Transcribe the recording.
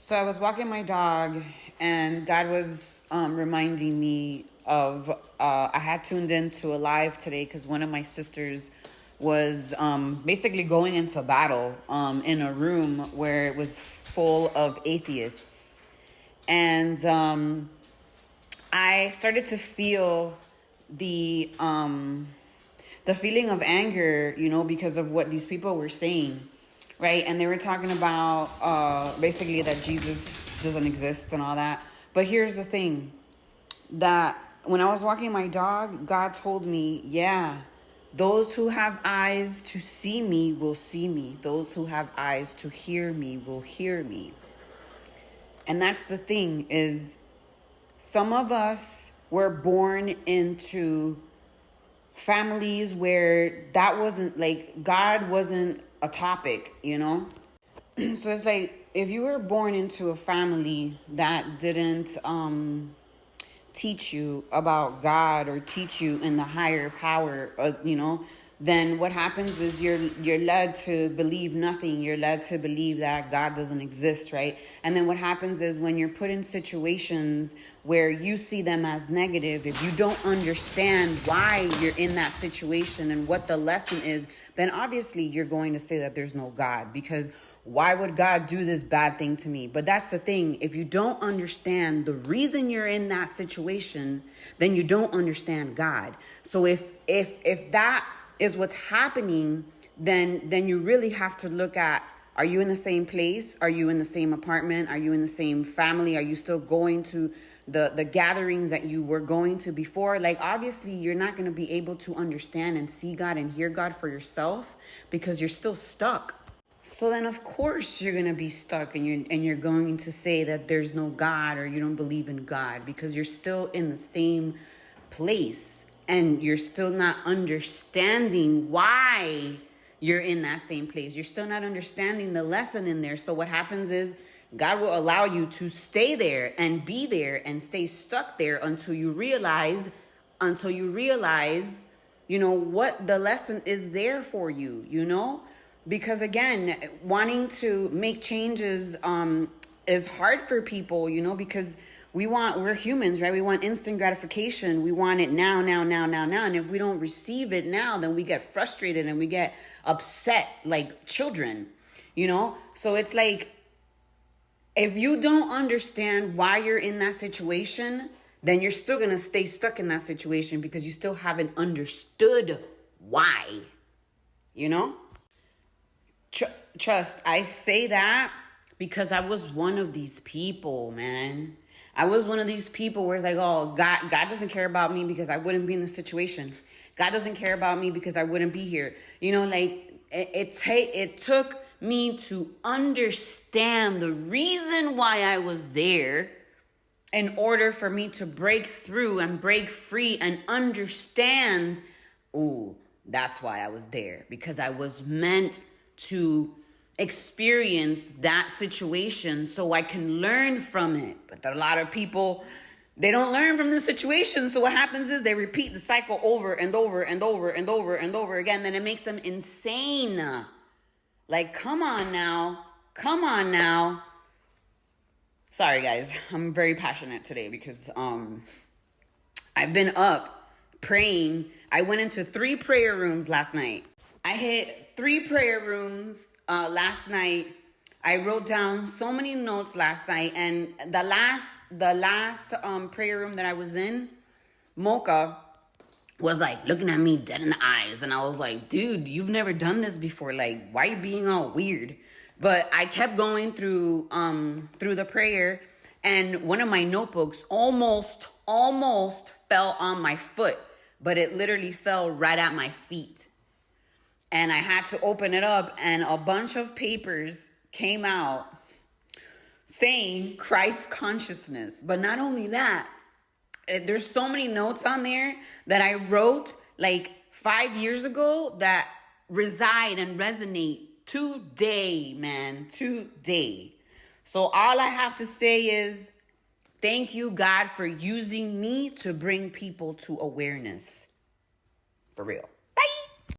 So I was walking my dog, and God was reminding me of I had tuned into a live today because one of my sisters was basically going into battle in a room where it was full of atheists, and I started to feel the feeling of anger, because of what these people were saying, right? And they were talking about basically that Jesus doesn't exist and all that. But here's the thing, that when I was walking my dog, God told me, yeah, those who have eyes to see me will see me. Those who have eyes to hear me will hear me. And that's the thing, is some of us were born into families where that wasn't, like, God wasn't a topic. So it's like, if you were born into a family that didn't teach you about God or teach you in the higher power, then what happens is you're led to believe nothing. You're led to believe that God doesn't exist, right? And then what happens is, when you're put in situations where you see them as negative, if you don't understand why you're in that situation and what the lesson is, then obviously you're going to say that there's no God, because why would God do this bad thing to me? But that's the thing. If you don't understand the reason you're in that situation, then you don't understand God. So if that is what's happening, then you really have to look at, are you in the same place? Are you in the same apartment? Are you in the same family? Are you still going to the gatherings that you were going to before? Like, obviously, you're not going to be able to understand and see God and hear God for yourself because you're still stuck. So then, of course, you're going to be stuck, and you're going to say that there's no God, or you don't believe in God, because you're still in the same place and you're still not understanding why you're in that same place. You're still not understanding the lesson in there. So what happens is, God will allow you to stay there and be there and stay stuck there until you realize, what the lesson is there for you. Because again, wanting to make changes is hard for people, because we're humans, right? We want instant gratification. We want it now. And if we don't receive it now, then we get frustrated and we get upset like children, So it's like, if you don't understand why you're in that situation, then you're still going to stay stuck in that situation because you still haven't understood why, Trust, I say that because I was one of these people, man. I was one of these people where it's like, oh, God doesn't care about me because I wouldn't be in this situation. God doesn't care about me because I wouldn't be here. It took me to understand the reason why I was there in order for me to break through and break free and understand, that's why I was there, because I was meant to experience that situation so I can learn from it. But a lot of people, they don't learn from the situation. So what happens is they repeat the cycle over and over and over and over and over again. Then it makes them insane. Like, come on now. Sorry, guys. I'm very passionate today because I've been up praying. I went into 3 prayer rooms last night. I hit 3 prayer rooms last night. I wrote down so many notes last night. And the last prayer room that I was in, Mocha was like looking at me dead in the eyes. And I was like, dude, you've never done this before. Like, why are you being all weird? But I kept going through the prayer. And one of my notebooks almost fell on my foot. But it literally fell right at my feet. And I had to open it up, and a bunch of papers came out saying Christ consciousness. But not only that, there's so many notes on there that I wrote like 5 years ago that reside and resonate today, man, today. So all I have to say is, thank you, God, for using me to bring people to awareness. For real.